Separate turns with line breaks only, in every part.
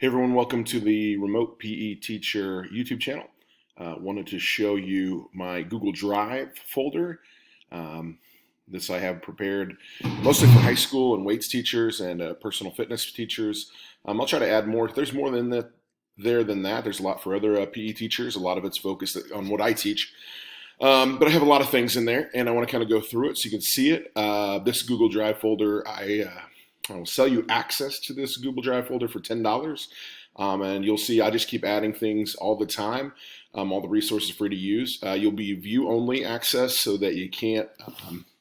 Hey everyone, welcome to the Remote PE Teacher YouTube channel. Wanted to show you my Google Drive folder. This I have prepared mostly for high school and weights teachers and personal fitness teachers. I'll try to add more. There's more than that than that. There's a lot for other PE teachers. A lot of it's focused on what I teach. But I have a lot of things in there, and I want to kind of go through it so you can see it. This Google Drive folder, I will sell you access to this Google Drive folder for $10. And you'll see I just keep adding things all the time. All the resources are free to use. You'll be view-only access so that you can't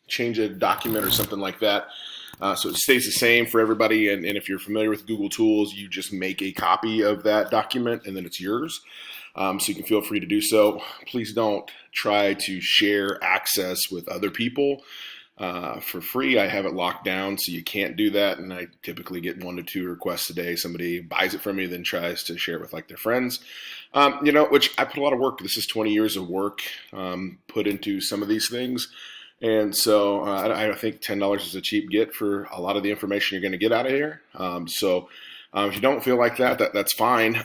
change a document or something like that. So it stays the same for everybody. And if you're familiar with Google Tools, you just make a copy of that document and then it's yours. So you can feel free to do so. Please don't try to share access with other people for free. I have it locked down, so you can't do that. And I typically get 1 to 2 requests a day. Somebody buys it from me, then tries to share it with like their friends. Which I put a lot of work. This is 20 years of work put into some of these things. And so I think $10 is a cheap get for a lot of the information you're going to get out of here. If you don't feel like that's fine.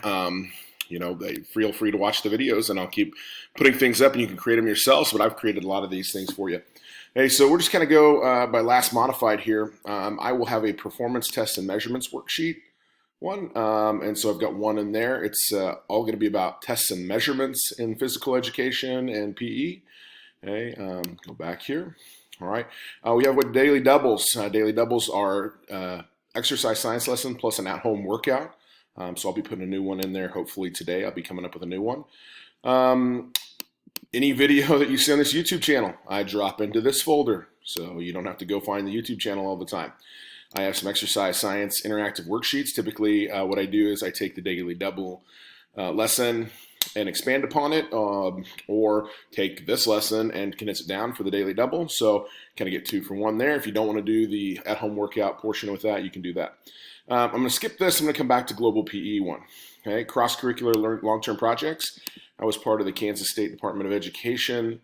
Feel free to watch the videos and I'll keep putting things up and you can create them yourselves, but I've created a lot of these things for you. Hey, so we're just going to go by last modified here. I will have a performance test and measurements worksheet one. And so I've got one in there. It's all going to be about tests and measurements in physical education and PE. Okay, go back here. All right. We have what daily doubles. Daily doubles are exercise science lesson plus an at-home workout. So I'll be putting a new one in there hopefully today. I'll be coming up with a new one. Any video that you see on this YouTube channel, I drop into this folder. So you don't have to go find the YouTube channel all the time. I have some exercise science interactive worksheets. Typically what I do is I take the daily double lesson and expand upon it, or take this lesson and condense it down for the daily double. So kind of get 2 for 1 there. If you don't want to do the at-home workout portion with that, you can do that. I'm going to skip this. I'm going to come back to Global PE one. Okay, cross-curricular long-term projects. I was part of the Kansas State Department of Education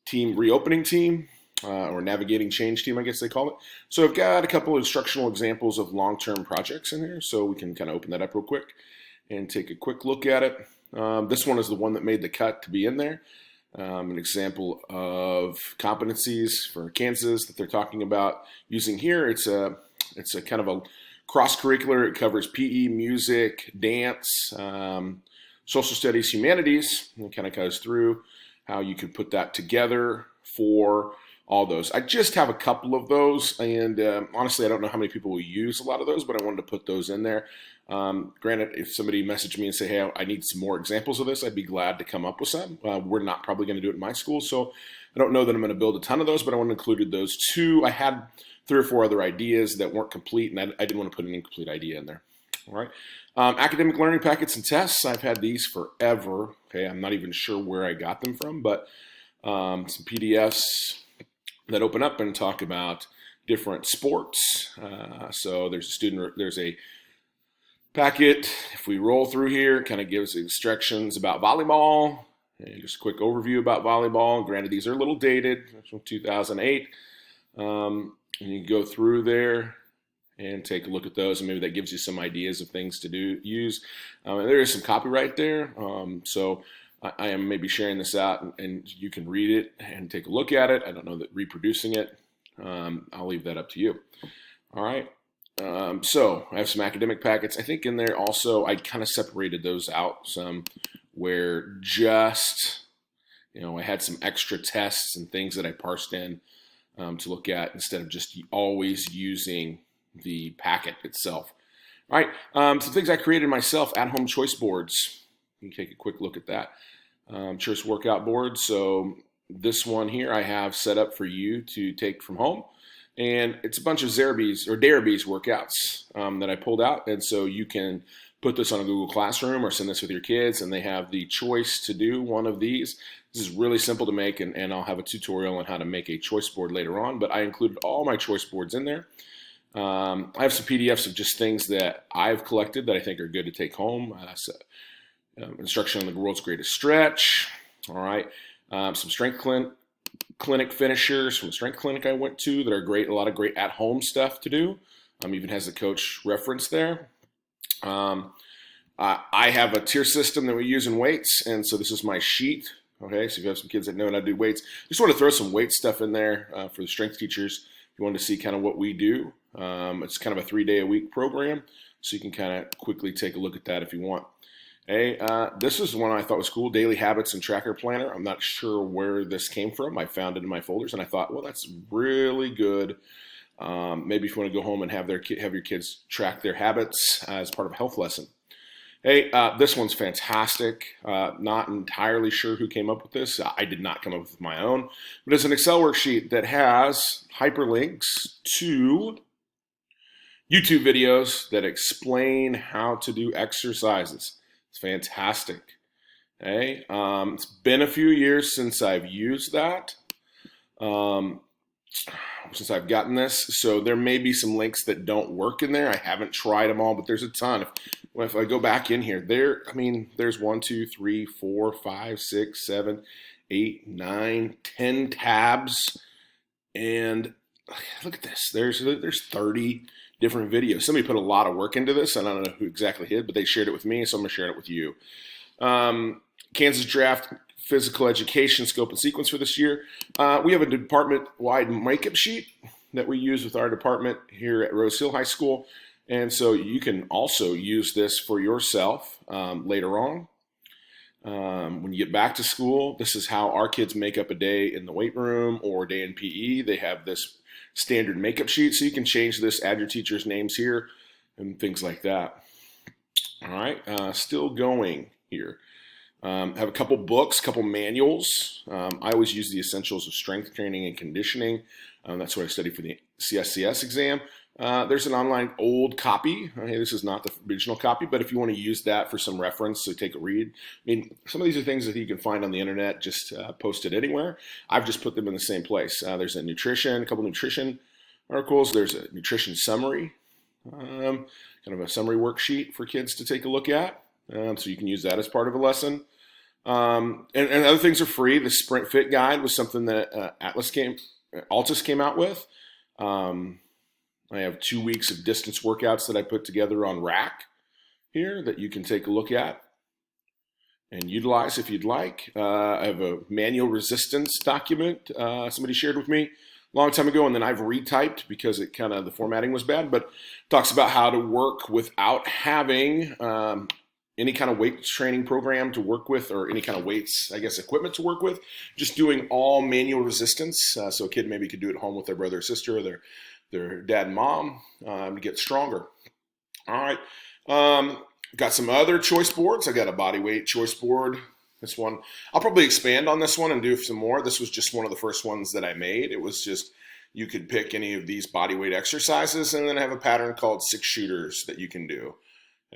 team reopening team, or navigating change team, I guess they call it. So I've got a couple of instructional examples of long-term projects in here, so we can kind of open that up real quick and take a quick look at it. This one is the one that made the cut to be in there. An example of competencies for Kansas that they're talking about using here. It's a kind of a cross-curricular. It covers PE, music, dance, social studies, humanities, and it kind of goes through how you could put that together for all those. I just have a couple of those, and honestly, I don't know how many people will use a lot of those, but I wanted to put those in there. Granted, if somebody messaged me and say, hey, I need some more examples of this, I'd be glad to come up with some. We're not probably going to do it in my school, so I don't know that I'm going to build a ton of those, but I want to include those 2. I had 3 or 4 other ideas that weren't complete, and I didn't want to put an incomplete idea in there. All right. Academic learning packets and tests. I've had these forever. Okay, I'm not even sure where I got them from, but some PDFs that open up and talk about different sports. So there's a packet. If we roll through here, it kind of gives instructions about volleyball. And just a quick overview about volleyball. Granted, these are a little dated. That's from 2008. And you go through there and take a look at those, and maybe that gives you some ideas of things to use. And there is some copyright there, so I am maybe sharing this out, and you can read it and take a look at it. I don't know that reproducing it. I'll leave that up to you. All right. So I have some academic packets. I think in there also I kind of separated those out some where just, I had some extra tests and things that I parsed in to look at instead of just always using the packet itself. All right, some things I created myself, at-home choice boards. You can take a quick look at that. Choice workout board. So this one here I have set up for you to take from home. And it's a bunch of Darebees workouts that I pulled out. And so you can put this on a Google Classroom or send this with your kids, and they have the choice to do one of these. This is really simple to make, and I'll have a tutorial on how to make a choice board later on, but I included all my choice boards in there. I have some PDFs of just things that I've collected that I think are good to take home. Instruction on the world's greatest stretch. All right. Some strength clinic finishers from the strength clinic I went to that are great. A lot of great at-home stuff to do. Even has the coach reference there. I have a tier system that we use in weights, and so this is my sheet. Okay, so if you have some kids that know how to do weights, just want to throw some weight stuff in there for the strength teachers. If you want to see kind of what we do, it's kind of a 3-day-a-week program, so you can kind of quickly take a look at that if you want. Hey, this is one I thought was cool, Daily Habits and Tracker Planner. I'm not sure where this came from. I found it in my folders, and I thought, well, that's really good. Maybe if you want to go home and have your kids track their habits as part of a health lesson. Hey, this one's fantastic. Not entirely sure who came up with this. I did not come up with my own, but it's an Excel worksheet that has hyperlinks to YouTube videos that explain how to do exercises. It's fantastic. Okay, it's been a few years since I've used that. Since I've gotten this, so there may be some links that don't work in there. I haven't tried them all, but there's a ton. If I go back in here, there's 1, 2, 3, 4, 5, 6, 7, 8, 9, 10 tabs, and look at this. There's 30 different videos. Somebody put a lot of work into this. I don't know who exactly did, but they shared it with me, so I'm gonna share it with you. Kansas Draft Physical Education Scope and Sequence for this year. We have a department-wide makeup sheet that we use with our department here at Rose Hill High School. And so you can also use this for yourself later on. When you get back to school, this is how our kids make up a day in the weight room or a day in PE. They have this standard makeup sheet, so you can change this, add your teacher's names here, and things like that. All right, still going here. Have a couple books, couple manuals. I always use the Essentials of Strength Training and Conditioning. That's what I studied for the CSCS exam. There's an online old copy. Okay, this is not the original copy, but if you want to use that for some reference, so take a read. I mean, some of these are things that you can find on the internet, just posted anywhere. I've just put them in the same place. There's a couple nutrition articles. There's a nutrition summary, kind of a summary worksheet for kids to take a look at. So you can use that as part of a lesson. And other things are free. The Sprint Fit Guide was something that Altus came out with. I have 2 weeks of distance workouts that I put together on Rack here that you can take a look at and utilize if you'd like. I have a manual resistance document somebody shared with me a long time ago, and then I've retyped because the formatting was bad, but talks about how to work without having any kind of weight training program to work with, or any kind of weights, equipment to work with. Just doing all manual resistance, so a kid maybe could do it at home with their brother or sister, or their dad and mom to get stronger. All right, got some other choice boards. I got a Bodyweight choice board. This one, I'll probably expand on this one and do some more. This was just one of the first ones that I made. It was just, you could pick any of these bodyweight exercises, and then I have a pattern called 6 shooters that you can do.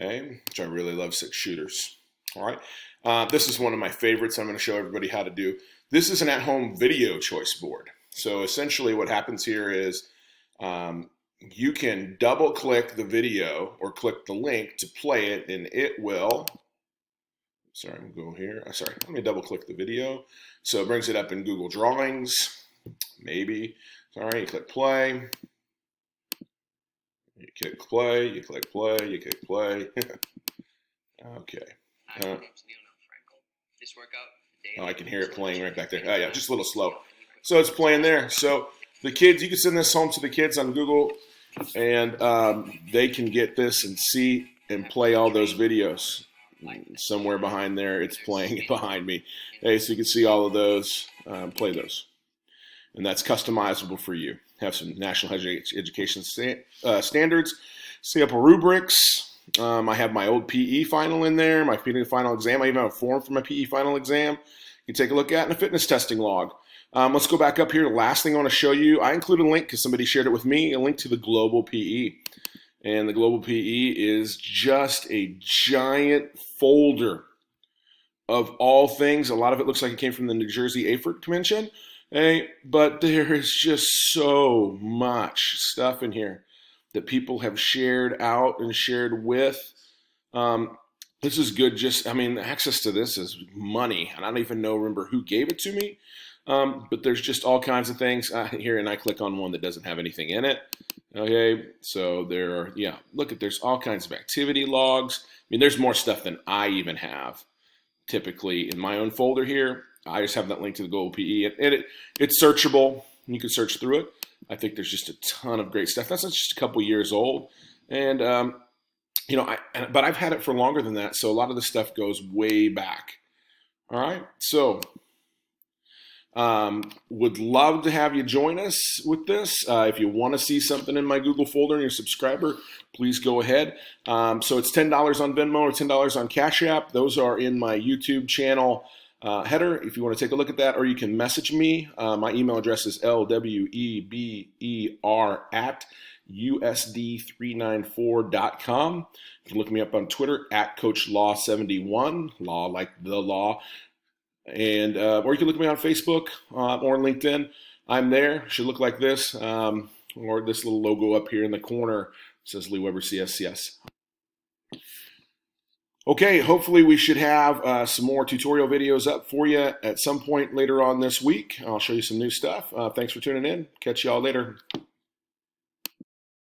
Okay, which I really love, 6 shooters. All right, this is one of my favorites. I'm going to show everybody how to do. This is an at-home video choice board. So essentially what happens here is you can double-click the video or click the link to play it, and it will, I'm going to go here. Let me double-click the video. So it brings it up in Google Drawings, maybe. You click play. You click play, you click play, you click play. Okay. I can hear it playing right back there. Oh, yeah, just a little slow. So it's playing there. So the kids, you can send this home to the kids on Google, and they can get this and see and play all those videos. Somewhere behind there, it's playing behind me. Hey, so you can see all of those, play those. And that's customizable for you. Have some national education standards, sample rubrics. I have my old PE final in there, my PE final exam. I even have a form for my PE final exam you can take a look at, and a fitness testing log. Let's go back up here. The last thing I want to show you, I include a link because somebody shared it with me, a link to the Global PE. And the Global PE is just a giant folder of all things. A lot of it looks like it came from the New Jersey AFERT Convention. Hey, but there is just so much stuff in here that people have shared out and shared with. This is good. Access to this is money. And I don't even remember who gave it to me. But there's just all kinds of things here, and I click on one that doesn't have anything in it. Okay, so there are, yeah, look at, there's all kinds of activity logs. I mean, there's more stuff than I even have typically in my own folder here. I just have that link to the Global PE, and it's searchable. You can search through it. I think there's just a ton of great stuff. That's just a couple years old, and you know, but I've had it for longer than that, so a lot of the stuff goes way back. All right, so would love to have you join us with this. If you want to see something in my Google folder and you're a subscriber, please go ahead. So it's $10 on Venmo or $10 on Cash App. Those are in my YouTube channel header if you want to take a look at that, or you can message me. My email address is lweber@usd394.com. You can look me up on Twitter @CoachLaw71, law like the law. And or you can look at me on Facebook or LinkedIn. I'm there. It should look like this, or this little logo up here in the corner says Lee Weber CSCS. Okay, hopefully we should have some more tutorial videos up for you at some point later on this week. I'll show you some new stuff. Thanks for tuning in. Catch y'all later.